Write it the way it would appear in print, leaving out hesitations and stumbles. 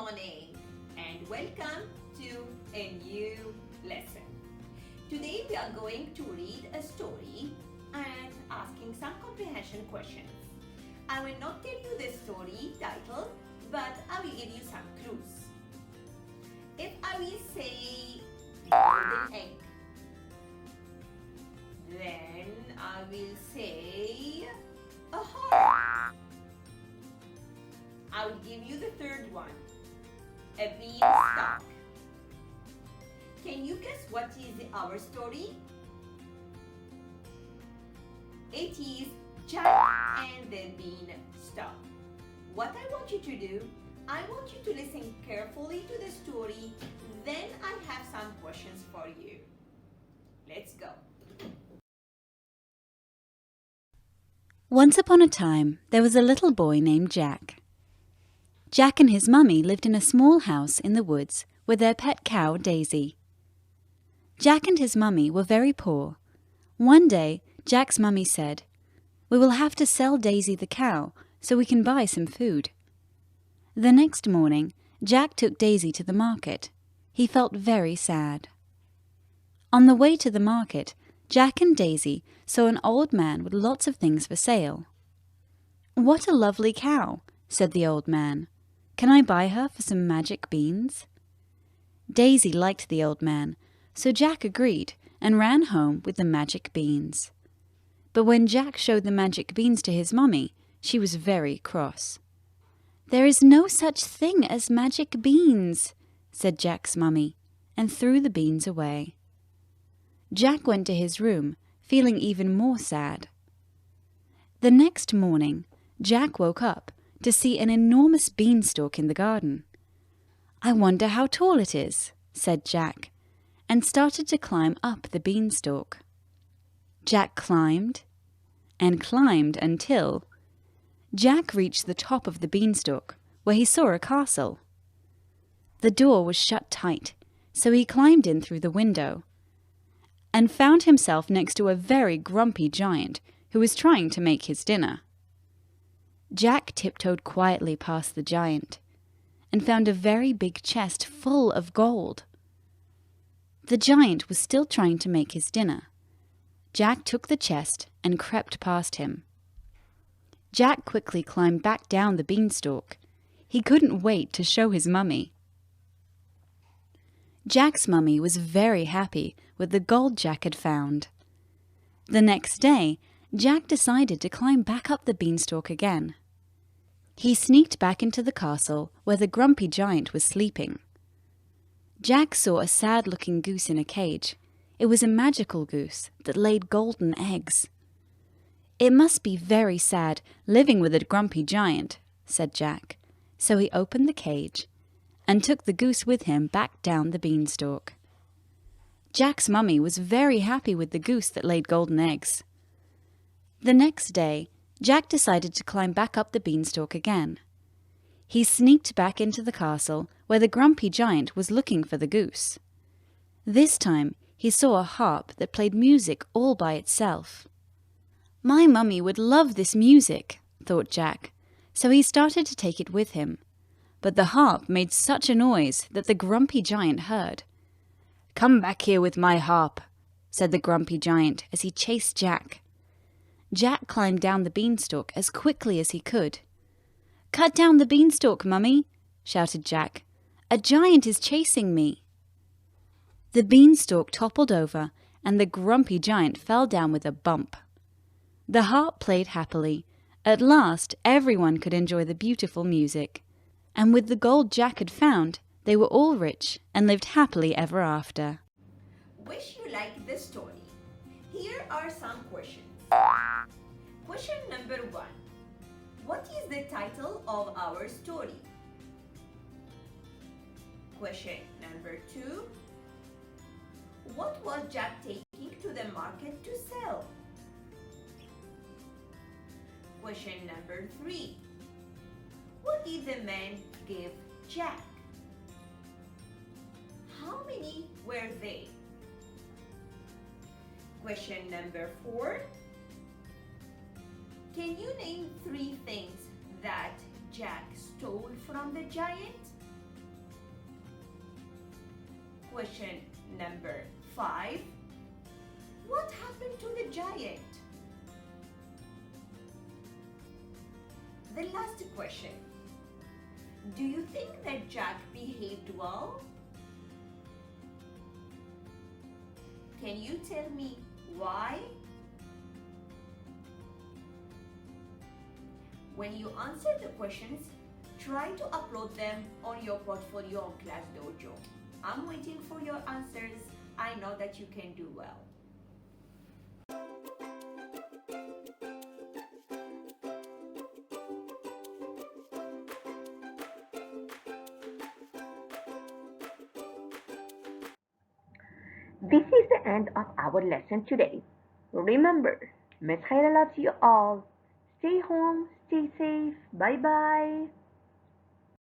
morning and welcome to a new lesson. Today we are going to read a story and asking some comprehension questions. I will not tell you the story title, but I will give you some clues. If I will say golden egg, then I will say a heart. I will give you the third one, a beanstalk. Can you guess what is our story? It is Jack and the Beanstalk. What I want you to do, I want you to listen carefully to the story, then I have some questions for you. Let's go. Once upon a time, there was a little boy named Jack. Jack and his mummy lived in a small house in the woods with their pet cow, Daisy. Jack and his mummy were very poor. One day, Jack's mummy said, "We will have to sell Daisy the cow so we can buy some food." The next morning, Jack took Daisy to the market. He felt very sad. On the way to the market, Jack and Daisy saw an old man with lots of things for sale. "What a lovely cow," said the old man. "Can I buy her for some magic beans?" Daisy liked the old man, so Jack agreed and ran home with the magic beans. But when Jack showed the magic beans to his mummy, she was very cross. "There is no such thing as magic beans," said Jack's mummy, and threw the beans away. Jack went to his room, feeling even more sad. The next morning, Jack woke up to see an enormous beanstalk in the garden. "I wonder how tall it is," said Jack, and started to climb up the beanstalk. Jack climbed and climbed until Jack reached the top of the beanstalk, where he saw a castle. The door was shut tight, so he climbed in through the window and found himself next to a very grumpy giant who was trying to make his dinner. Jack tiptoed quietly past the giant and found a very big chest full of gold. The giant was still trying to make his dinner. Jack took the chest and crept past him. Jack quickly climbed back down the beanstalk. He couldn't wait to show his mummy. Jack's mummy was very happy with the gold Jack had found. The next day, Jack decided to climb back up the beanstalk again. He sneaked back into the castle where the grumpy giant was sleeping. Jack saw a sad-looking goose in a cage. It was a magical goose that laid golden eggs. "It must be very sad living with a grumpy giant," said Jack. So he opened the cage and took the goose with him back down the beanstalk. Jack's mummy was very happy with the goose that laid golden eggs. The next day, Jack decided to climb back up the beanstalk again. He sneaked back into the castle where the grumpy giant was looking for the goose. This time, he saw a harp that played music all by itself. "My mummy would love this music," thought Jack, so he started to take it with him. But the harp made such a noise that the grumpy giant heard. "Come back here with my harp," said the grumpy giant as he chased Jack. Jack climbed down the beanstalk as quickly as he could. "Cut down the beanstalk, Mummy!" shouted Jack. "A giant is chasing me!" The beanstalk toppled over and the grumpy giant fell down with a bump. The harp played happily. At last, everyone could enjoy the beautiful music. And with the gold Jack had found, they were all rich and lived happily ever after. Wish you liked this story. Here are some questions. Question number 1. What is the title of our story? Question number 2. What was Jack taking to the market to sell? Question number 3. What did the man give Jack? How many were they? Question number 4. Can you name 3 things that Jack stole from the giant? question number 5. What happened to the giant? The last question. Do you think that Jack behaved well? Can you tell me why? When you answer the questions, try to upload them on your portfolio on Class Dojo. I'm waiting for your answers. I know that you can do well. This is the end of our lesson today. Remember, Miss Khaira loves you all. Stay home, stay safe. Bye bye.